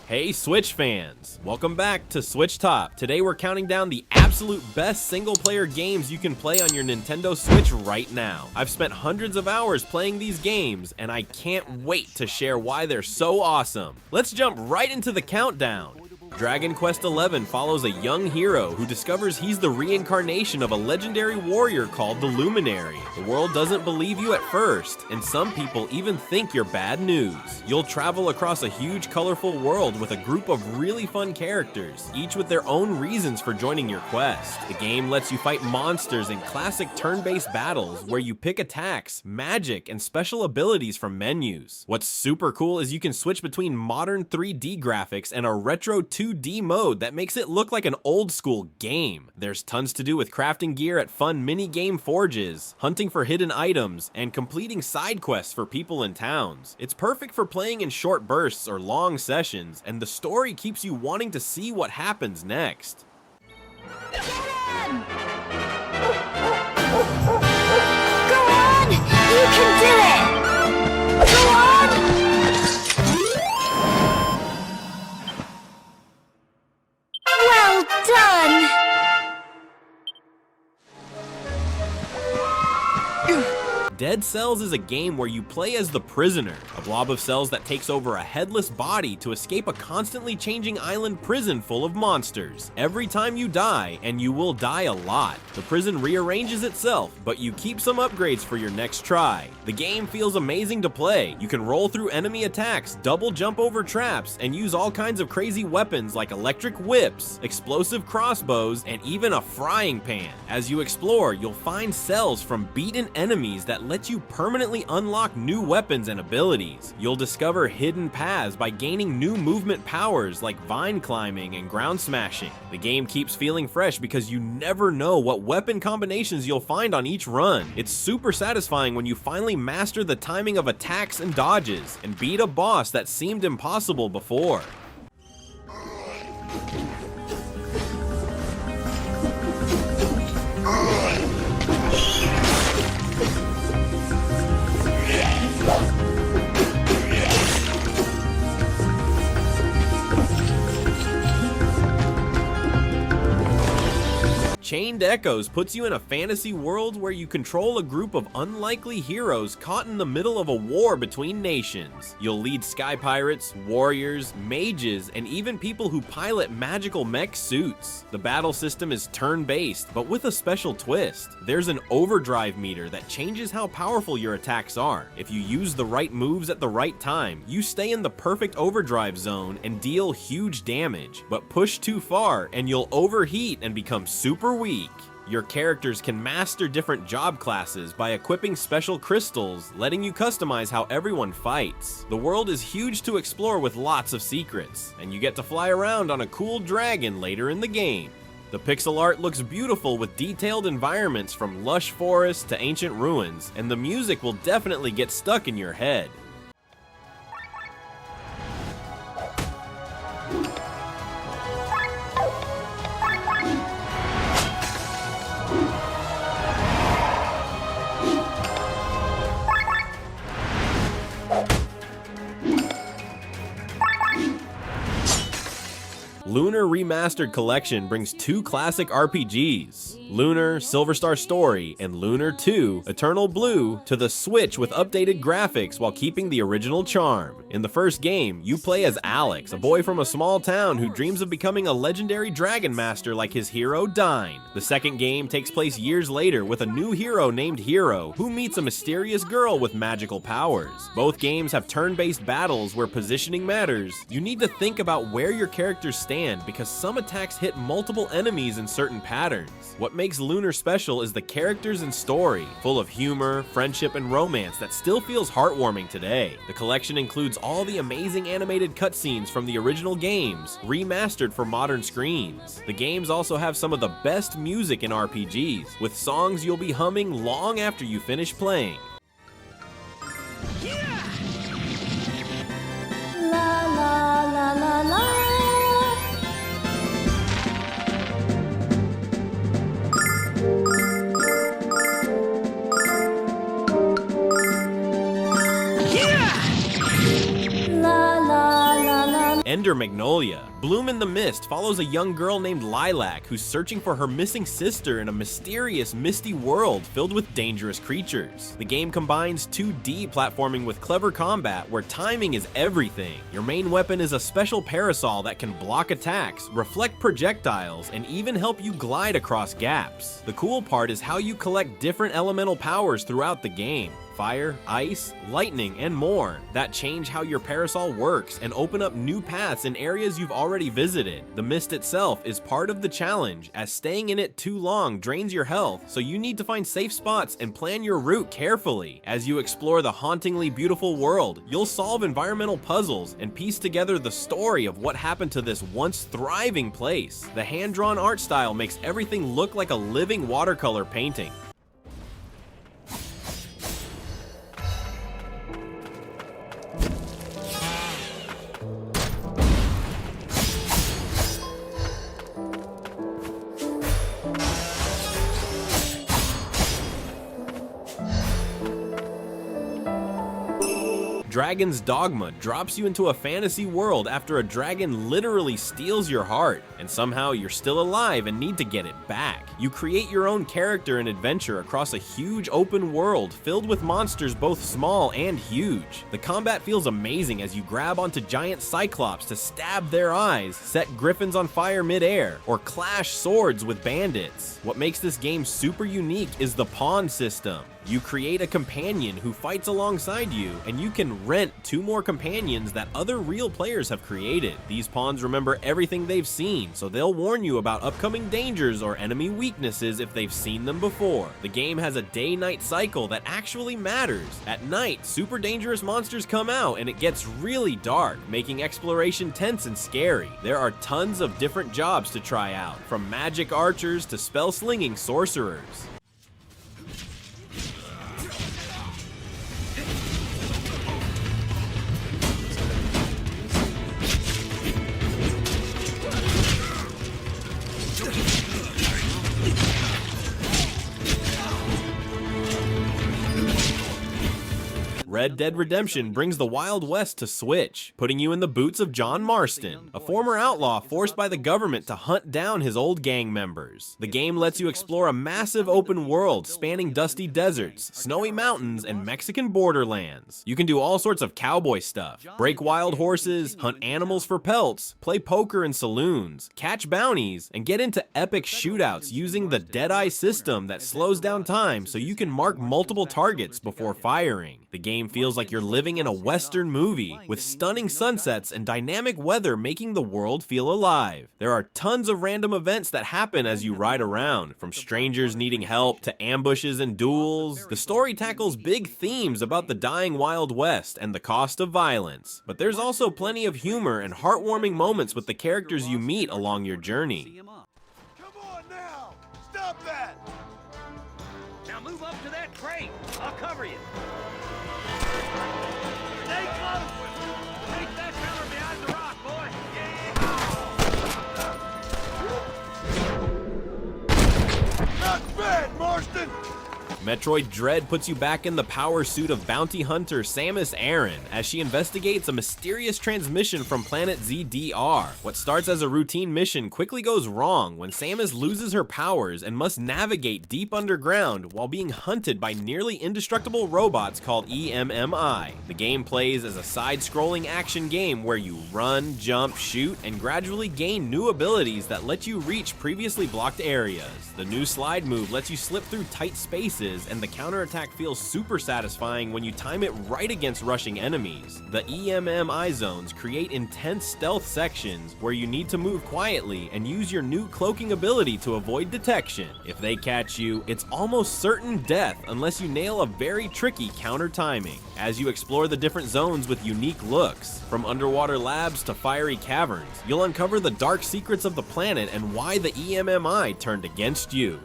Hey Switch fans, welcome back to SwitchTop. Today we're counting down the absolute best single-player games you can play on your Nintendo Switch right now. I've spent hundreds of hours playing these games, and I can't wait to share why they're so awesome. Let's jump right into the countdown. Dragon Quest XI follows a young hero who discovers he's the reincarnation of a legendary warrior called the Luminary. The world doesn't believe you at first, and some people even think you're bad news. You'll travel across a huge, colorful world with a group of really fun characters, each with their own reasons for joining your quest. The game lets you fight monsters in classic turn-based battles where you pick attacks, magic, and special abilities from menus. What's super cool is you can switch between modern 3D graphics and a retro 2D mode that makes it look like an old school game. There's tons to do with crafting gear at fun mini-game forges, hunting for hidden items, and completing side quests for people in towns. It's perfect for playing in short bursts or long sessions, and the story keeps you wanting to see what happens next. Go on! You can do it! Go on! Well done! Dead Cells is a game where you play as the Prisoner, a blob of cells that takes over a headless body to escape a constantly changing island prison full of monsters. Every time you die, and you will die a lot, the prison rearranges itself, but you keep some upgrades for your next try. The game feels amazing to play. You can roll through enemy attacks, double jump over traps, and use all kinds of crazy weapons like electric whips, explosive crossbows, and even a frying pan. As you explore, you'll find cells from beaten enemies that let you permanently unlock new weapons and abilities. You'll discover hidden paths by gaining new movement powers like vine climbing and ground smashing. The game keeps feeling fresh because you never know what weapon combinations you'll find on each run. It's super satisfying when you finally master the timing of attacks and dodges and beat a boss that seemed impossible before. Chained Echoes puts you in a fantasy world where you control a group of unlikely heroes caught in the middle of a war between nations. You'll lead sky pirates, warriors, mages, and even people who pilot magical mech suits. The battle system is turn-based, but with a special twist. There's an overdrive meter that changes how powerful your attacks are. If you use the right moves at the right time, you stay in the perfect overdrive zone and deal huge damage. But push too far and you'll overheat and become super weak. Your characters can master different job classes by equipping special crystals, letting you customize how everyone fights. The world is huge to explore with lots of secrets, and you get to fly around on a cool dragon later in the game. The pixel art looks beautiful with detailed environments from lush forests to ancient ruins, and the music will definitely get stuck in your head. Lunar Remastered Collection brings two classic RPGs, Lunar Silver Star Story and Lunar 2 Eternal Blue, to the Switch with updated graphics while keeping the original charm. In the first game, you play as Alex, a boy from a small town who dreams of becoming a legendary dragon master like his hero Dyne. The second game takes place years later with a new hero named Hero, who meets a mysterious girl with magical powers. Both games have turn-based battles where positioning matters. You need to think about where your characters stand because some attacks hit multiple enemies in certain patterns. What makes Lunar special is the characters and story, full of humor, friendship, and romance that still feels heartwarming today. The collection includes all the amazing animated cutscenes from the original games, remastered for modern screens. The games also have some of the best music in RPGs, with songs you'll be humming long after you finish playing. La la la la la. Ender Magnolia. Bloom in the Mist follows a young girl named Lilac who's searching for her missing sister in a mysterious, misty world filled with dangerous creatures. The game combines 2D platforming with clever combat where timing is everything. Your main weapon is a special parasol that can block attacks, reflect projectiles, and even help you glide across gaps. The cool part is how you collect different elemental powers throughout the game. Fire, ice, lightning, and more that change how your parasol works and open up new paths in areas you've already visited. The mist itself is part of the challenge, as staying in it too long drains your health, so you need to find safe spots and plan your route carefully. As you explore the hauntingly beautiful world, you'll solve environmental puzzles and piece together the story of what happened to this once thriving place. The hand-drawn art style makes everything look like a living watercolor painting. Dragon's Dogma drops you into a fantasy world after a dragon literally steals your heart, and somehow you're still alive and need to get it back. You create your own character and adventure across a huge open world filled with monsters both small and huge. The combat feels amazing as you grab onto giant cyclops to stab their eyes, set griffins on fire mid-air, or clash swords with bandits. What makes this game super unique is the pawn system. You create a companion who fights alongside you, and you can rent 2 more companions that other real players have created. These pawns remember everything they've seen, so they'll warn you about upcoming dangers or enemy weaknesses if they've seen them before. The game has a day-night cycle that actually matters. At night, super dangerous monsters come out and it gets really dark, making exploration tense and scary. There are tons of different jobs to try out, from magic archers to spell-slinging sorcerers. Red Dead Redemption brings the Wild West to Switch, putting you in the boots of John Marston, a former outlaw forced by the government to hunt down his old gang members. The game lets you explore a massive open world spanning dusty deserts, snowy mountains, and Mexican borderlands. You can do all sorts of cowboy stuff, break wild horses, hunt animals for pelts, play poker in saloons, catch bounties, and get into epic shootouts using the Deadeye system that slows down time so you can mark multiple targets before firing. The game feels like you're living in a Western movie, with stunning sunsets and dynamic weather making the world feel alive. There are tons of random events that happen as you ride around, from strangers needing help to ambushes and duels. The story tackles big themes about the dying Wild West and the cost of violence, but there's also plenty of humor and heartwarming moments with the characters you meet along your journey. Come on now! Stop that! Now move up to that crate. I'll cover you. Stay close! Take that cover behind the rock, boy. Not bad, Marston! Metroid Dread puts you back in the power suit of bounty hunter Samus Aran as she investigates a mysterious transmission from planet ZDR. What starts as a routine mission quickly goes wrong when Samus loses her powers and must navigate deep underground while being hunted by nearly indestructible robots called EMMI. The game plays as a side-scrolling action game where you run, jump, shoot, and gradually gain new abilities that let you reach previously blocked areas. The new slide move lets you slip through tight spaces, and the counterattack feels super satisfying when you time it right against rushing enemies. The EMMI zones create intense stealth sections where you need to move quietly and use your new cloaking ability to avoid detection. If they catch you, it's almost certain death unless you nail a very tricky counter timing. As you explore the different zones with unique looks, from underwater labs to fiery caverns, you'll uncover the dark secrets of the planet and why the EMMI turned against you.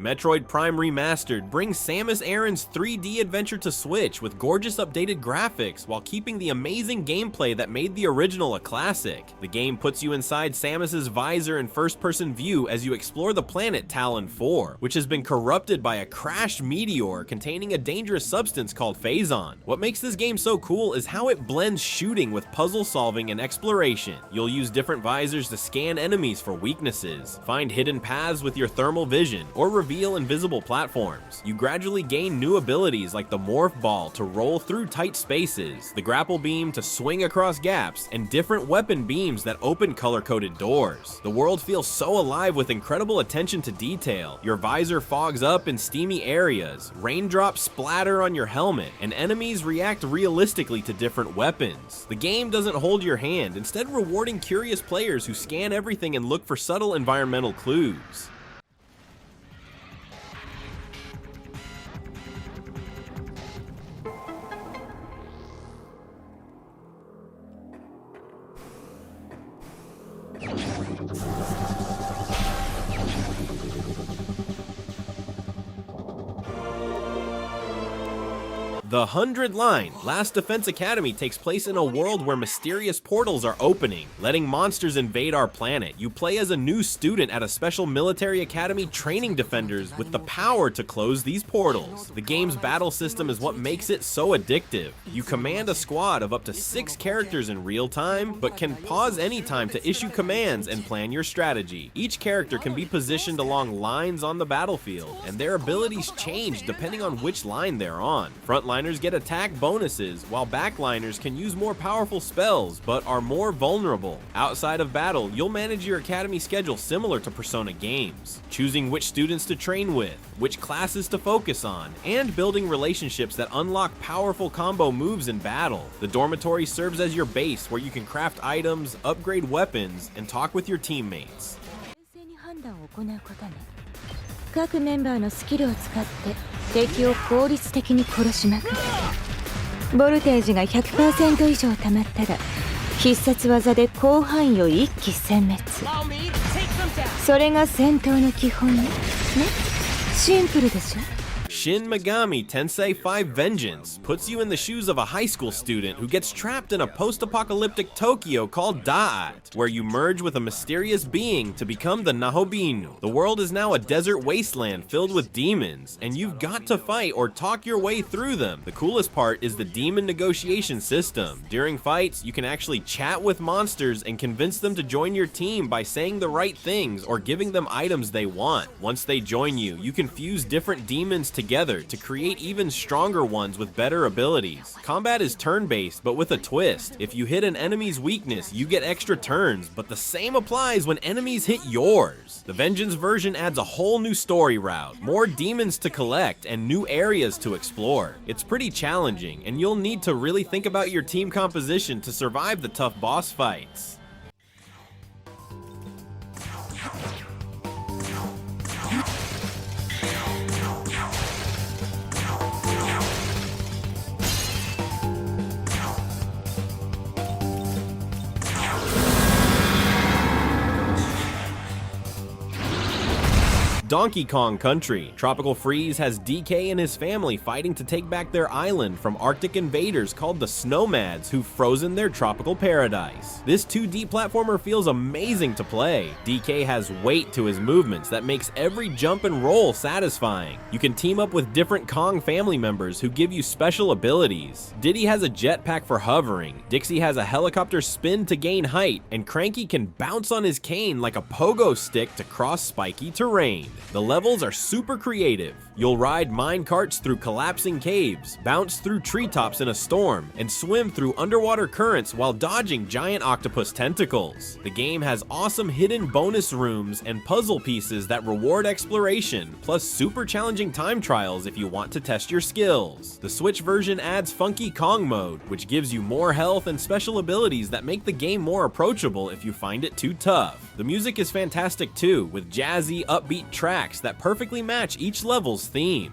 Metroid Prime Remastered brings Samus Aran's 3D adventure to Switch with gorgeous updated graphics while keeping the amazing gameplay that made the original a classic. The game puts you inside Samus's visor in first-person view as you explore the planet Talon 4, which has been corrupted by a crashed meteor containing a dangerous substance called Phazon. What makes this game so cool is how it blends shooting with puzzle solving and exploration. You'll use different visors to scan enemies for weaknesses, find hidden paths with your thermal vision, or reveal invisible platforms. You gradually gain new abilities like the Morph Ball to roll through tight spaces, the Grapple Beam to swing across gaps, and different weapon beams that open color-coded doors. The world feels so alive with incredible attention to detail. Your visor fogs up in steamy areas, raindrops splatter on your helmet, and enemies react realistically to different weapons. The game doesn't hold your hand, instead rewarding curious players who scan everything and look for subtle environmental clues. The 100 Line, Last Defense Academy takes place in a world where mysterious portals are opening, letting monsters invade our planet. You play as a new student at a special military academy training defenders with the power to close these portals. The game's battle system is what makes it so addictive. You command a squad of up to 6 characters in real time, but can pause anytime to issue commands and plan your strategy. Each character can be positioned along lines on the battlefield, and their abilities change depending on which line they're on. Frontliners get attack bonuses, while backliners can use more powerful spells, but are more vulnerable. Outside of battle, you'll manage your academy schedule similar to Persona games, choosing which students to train with, which classes to focus on, and building relationships that unlock powerful combo moves in battle. The dormitory serves as your base where you can craft items, upgrade weapons, and talk with your teammates. 各メンバーのスキルを使って敵を効率的に殺しまくる。ボルテージが 100% 以上溜まったら必殺技で広範囲を一気殲滅。それが戦闘の基本ね。シンプルでしょ。Shin Megami Tensei 5 Vengeance puts you in the shoes of a high school student who gets trapped in a post-apocalyptic Tokyo called Da'at, where you merge with a mysterious being to become the Nahobinu. The world is now a desert wasteland filled with demons, and you've got to fight or talk your way through them. The coolest part is the demon negotiation system. During fights, you can actually chat with monsters and convince them to join your team by saying the right things or giving them items they want. Once they join you, you can fuse different demons together to create even stronger ones with better abilities. Combat is turn-based, but with a twist. If you hit an enemy's weakness, you get extra turns, but the same applies when enemies hit yours. The Vengeance version adds a whole new story route, more demons to collect, and new areas to explore. It's pretty challenging, and you'll need to really think about your team composition to survive the tough boss fights. Donkey Kong Country. Tropical Freeze has DK and his family fighting to take back their island from Arctic invaders called the Snowmads who've frozen their tropical paradise. This 2D platformer feels amazing to play. DK has weight to his movements that makes every jump and roll satisfying. You can team up with different Kong family members who give you special abilities. Diddy has a jetpack for hovering, Dixie has a helicopter spin to gain height, and Cranky can bounce on his cane like a pogo stick to cross spiky terrain. The levels are super creative. You'll ride mine carts through collapsing caves, bounce through treetops in a storm, and swim through underwater currents while dodging giant octopus tentacles. The game has awesome hidden bonus rooms and puzzle pieces that reward exploration, plus super challenging time trials if you want to test your skills. The Switch version adds Funky Kong mode, which gives you more health and special abilities that make the game more approachable if you find it too tough. The music is fantastic too, with jazzy, upbeat tracks that perfectly match each level's theme.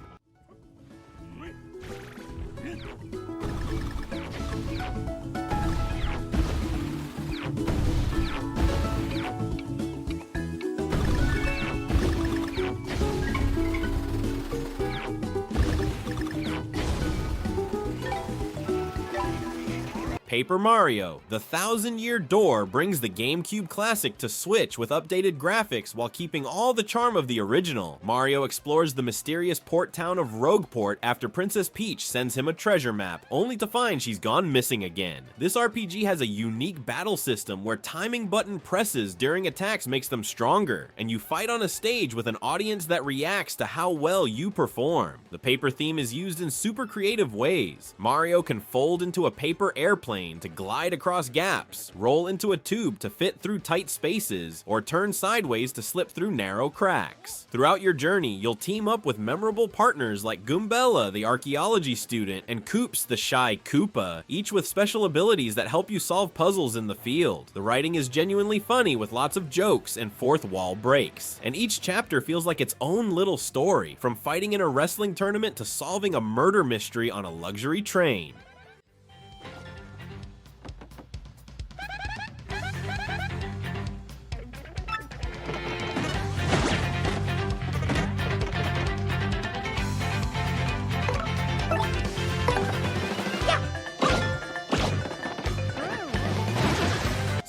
Paper Mario: The 1,000-Year Door brings the GameCube classic to Switch with updated graphics while keeping all the charm of the original. Mario explores the mysterious port town of Rogueport after Princess Peach sends him a treasure map, only to find she's gone missing again. This RPG has a unique battle system where timing button presses during attacks makes them stronger, and you fight on a stage with an audience that reacts to how well you perform. The paper theme is used in super creative ways. Mario can fold into a paper airplane to glide across gaps, roll into a tube to fit through tight spaces, or turn sideways to slip through narrow cracks. Throughout your journey, you'll team up with memorable partners like Goombella, the archaeology student, and Koops, the shy Koopa, each with special abilities that help you solve puzzles in the field. The writing is genuinely funny with lots of jokes and fourth wall breaks, and each chapter feels like its own little story, from fighting in a wrestling tournament to solving a murder mystery on a luxury train.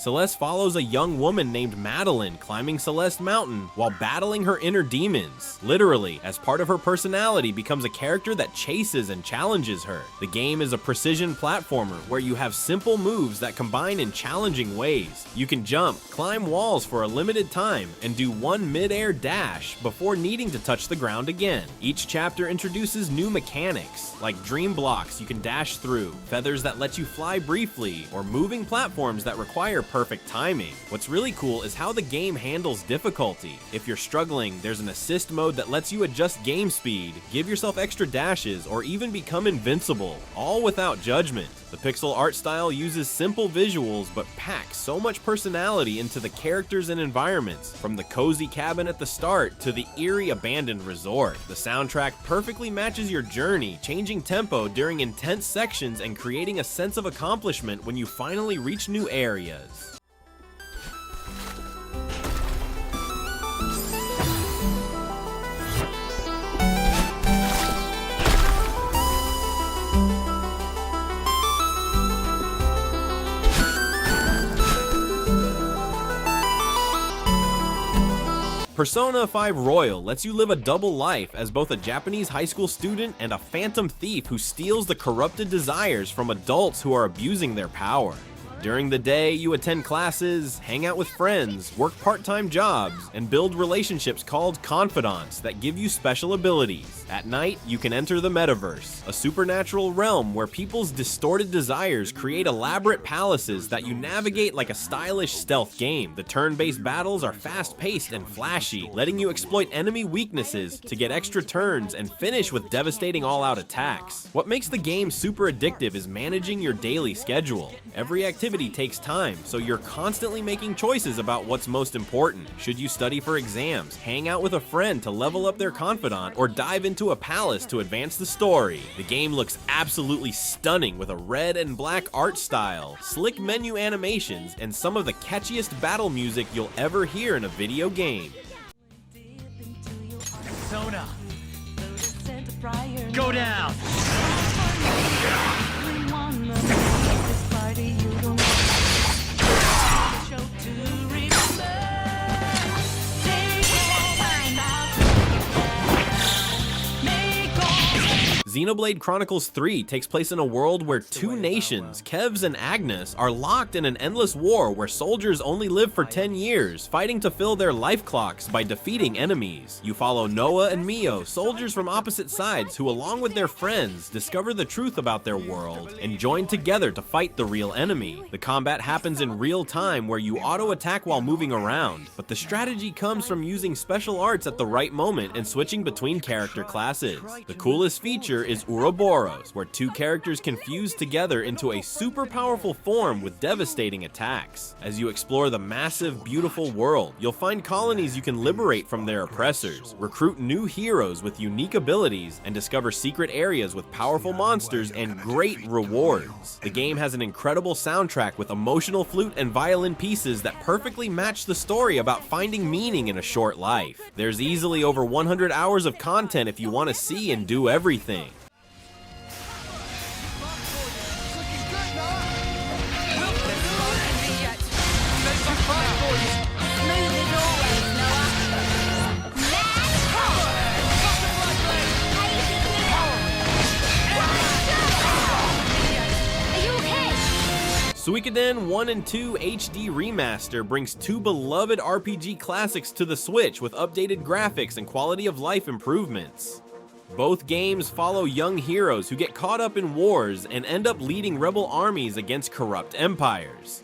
Celeste follows a young woman named Madeline climbing Celeste Mountain while battling her inner demons. Literally, as part of her personality becomes a character that chases and challenges her. The game is a precision platformer where you have simple moves that combine in challenging ways. You can jump, climb walls for a limited time, and do one mid-air dash before needing to touch the ground again. Each chapter introduces new mechanics, like dream blocks you can dash through, feathers that let you fly briefly, or moving platforms that require perfect timing. What's really cool is how the game handles difficulty. If you're struggling, there's an assist mode that lets you adjust game speed, give yourself extra dashes, or even become invincible, all without judgment. The pixel art style uses simple visuals but packs so much personality into the characters and environments, from the cozy cabin at the start to the eerie abandoned resort. The soundtrack perfectly matches your journey, changing tempo during intense sections and creating a sense of accomplishment when you finally reach new areas. Persona 5 Royal lets you live a double life as both a Japanese high school student and a phantom thief who steals the corrupted desires from adults who are abusing their power. During the day, you attend classes, hang out with friends, work part-time jobs, and build relationships called confidants that give you special abilities. At night, you can enter the metaverse, a supernatural realm where people's distorted desires create elaborate palaces that you navigate like a stylish stealth game. The turn-based battles are fast-paced and flashy, letting you exploit enemy weaknesses to get extra turns and finish with devastating all-out attacks. What makes the game super addictive is managing your daily schedule. Every activity takes time, so you're constantly making choices about what's most important. Should you study for exams, hang out with a friend to level up their confidant, or dive into a palace to advance the story? The game looks absolutely stunning with a red and black art style, slick menu animations, and some of the catchiest battle music you'll ever hear in a video game. Persona. Go down. Xenoblade Chronicles 3 takes place in a world where two nations, Kevs and Agnes, are locked in an endless war where soldiers only live for 10 years, fighting to fill their life clocks by defeating enemies. You follow Noah and Mio, soldiers from opposite sides who, along with their friends, discover the truth about their world and join together to fight the real enemy. The combat happens in real time where you auto-attack while moving around, but the strategy comes from using special arts at the right moment and switching between character classes. The coolest feature is Ouroboros, where two characters can fuse together into a super powerful form with devastating attacks. As you explore the massive, beautiful world, you'll find colonies you can liberate from their oppressors, recruit new heroes with unique abilities, and discover secret areas with powerful monsters and great rewards. The game has an incredible soundtrack with emotional flute and violin pieces that perfectly match the story about finding meaning in a short life. There's easily over 100 hours of content if you want to see and do everything. Suikoden 1 and 2 HD Remaster brings two beloved RPG classics to the Switch with updated graphics and quality of life improvements. Both games follow young heroes who get caught up in wars and end up leading rebel armies against corrupt empires.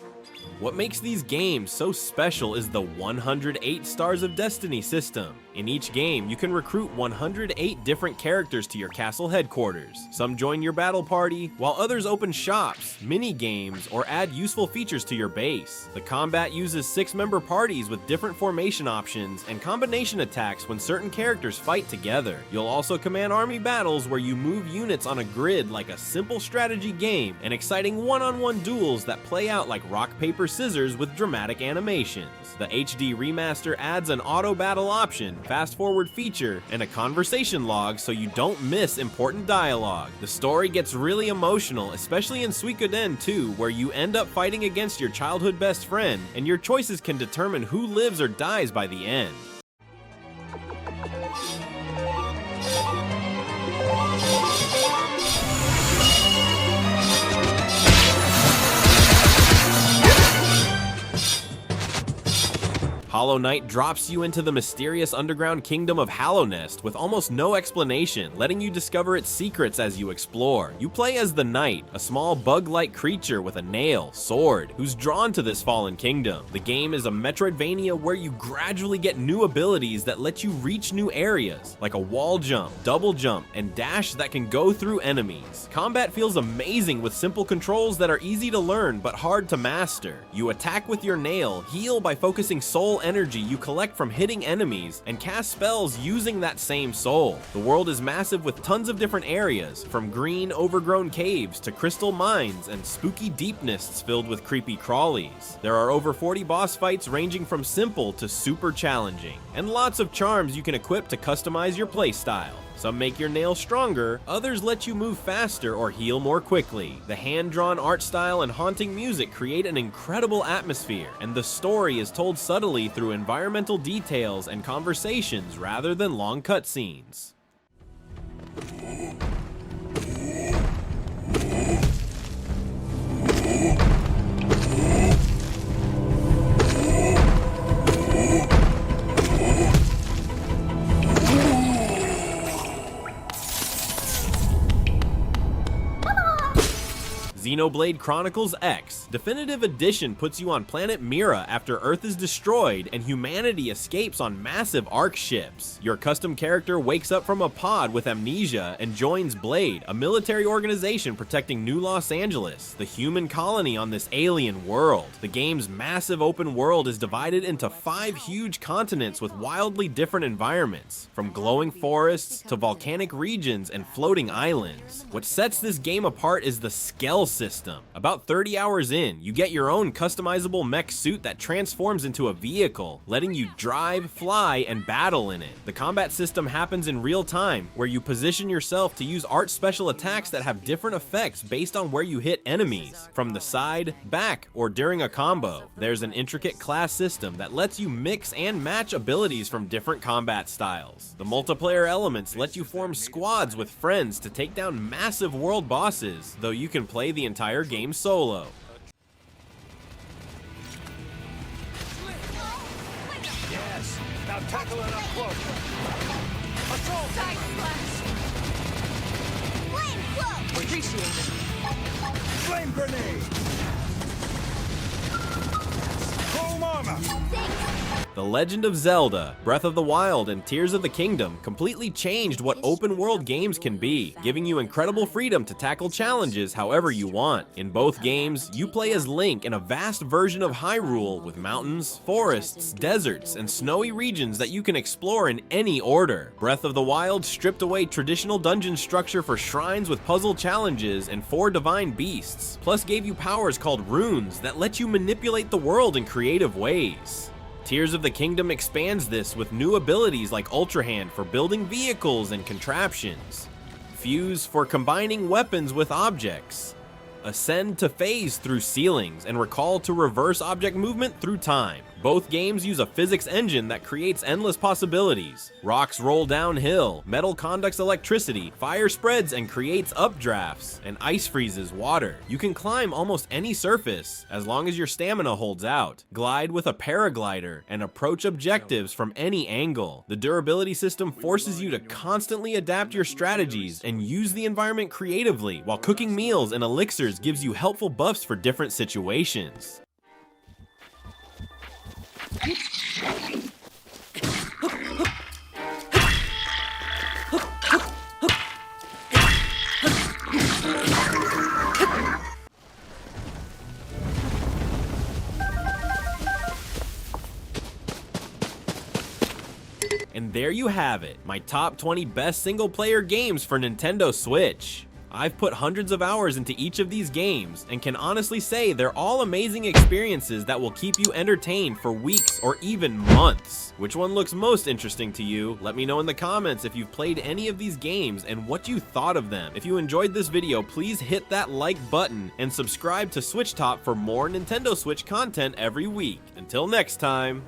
What makes these games so special is the 108 Stars of Destiny system. In each game, you can recruit 108 different characters to your castle headquarters. Some join your battle party, while others open shops, mini-games, or add useful features to your base. The combat uses 6-member parties with different formation options and combination attacks when certain characters fight together. You'll also command army battles where you move units on a grid like a simple strategy game, and exciting one-on-one duels that play out like rock, paper, scissors with dramatic animations. The HD Remaster adds an auto battle option, fast forward feature, and a conversation log so you don't miss important dialogue. The story gets really emotional, especially in Suikoden 2, where you end up fighting against your childhood best friend, and your choices can determine who lives or dies by the end. Hollow Knight drops you into the mysterious underground kingdom of Hallownest with almost no explanation, letting you discover its secrets as you explore. You play as the Knight, a small bug-like creature with a nail, sword, who's drawn to this fallen kingdom. The game is a Metroidvania where you gradually get new abilities that let you reach new areas, like a wall jump, double jump, and dash that can go through enemies. Combat feels amazing with simple controls that are easy to learn but hard to master. You attack with your nail, heal by focusing soul energy you collect from hitting enemies, and cast spells using that same soul. The world is massive with tons of different areas, from green overgrown caves to crystal mines and spooky deepnests filled with creepy crawlies. There are over 40 boss fights ranging from simple to super challenging, and lots of charms you can equip to customize your playstyle. Some make your nails stronger, others let you move faster or heal more quickly. The hand-drawn art style and haunting music create an incredible atmosphere, and the story is told subtly through environmental details and conversations rather than long cutscenes. Xenoblade Chronicles X Definitive Edition puts you on planet Mira after Earth is destroyed and humanity escapes on massive Ark ships. Your custom character wakes up from a pod with amnesia and joins Blade, a military organization protecting New Los Angeles, the human colony on this alien world. The game's massive open world is divided into 5 huge continents with wildly different environments, from glowing forests to volcanic regions and floating islands. What sets this game apart is the scale system. About 30 hours in, you get your own customizable mech suit that transforms into a vehicle, letting you drive, fly, and battle in it. The combat system happens in real time, where you position yourself to use art special attacks that have different effects based on where you hit enemies, from the side, back, or during a combo. There's an intricate class system that lets you mix and match abilities from different combat styles. The multiplayer elements let you form squads with friends to take down massive world bosses, though you can play the entire game solo. Yes. Now tackle it up close. Assault! Side slash! Flame flow! Appreciate it. Flame grenade! Chrome armor! The Legend of Zelda, Breath of the Wild, and Tears of the Kingdom completely changed what open-world games can be, giving you incredible freedom to tackle challenges however you want. In both games, you play as Link in a vast version of Hyrule with mountains, forests, deserts, and snowy regions that you can explore in any order. Breath of the Wild stripped away traditional dungeon structure for shrines with puzzle challenges and 4 divine beasts, plus gave you powers called runes that let you manipulate the world in creative ways. Tears of the Kingdom expands this with new abilities like Ultra Hand for building vehicles and contraptions, Fuse for combining weapons with objects, Ascend to phase through ceilings, and Recall to reverse object movement through time. Both games use a physics engine that creates endless possibilities. Rocks roll downhill, metal conducts electricity, fire spreads and creates updrafts, and ice freezes water. You can climb almost any surface, as long as your stamina holds out, glide with a paraglider, and approach objectives from any angle. The durability system forces you to constantly adapt your strategies and use the environment creatively, while cooking meals and elixirs gives you helpful buffs for different situations. And there you have it, my top 20 best single-player games for Nintendo Switch. I've put hundreds of hours into each of these games, and can honestly say they're all amazing experiences that will keep you entertained for weeks or even months. Which one looks most interesting to you? Let me know in the comments if you've played any of these games and what you thought of them. If you enjoyed this video, please hit that like button and subscribe to SwitchTop for more Nintendo Switch content every week. Until next time.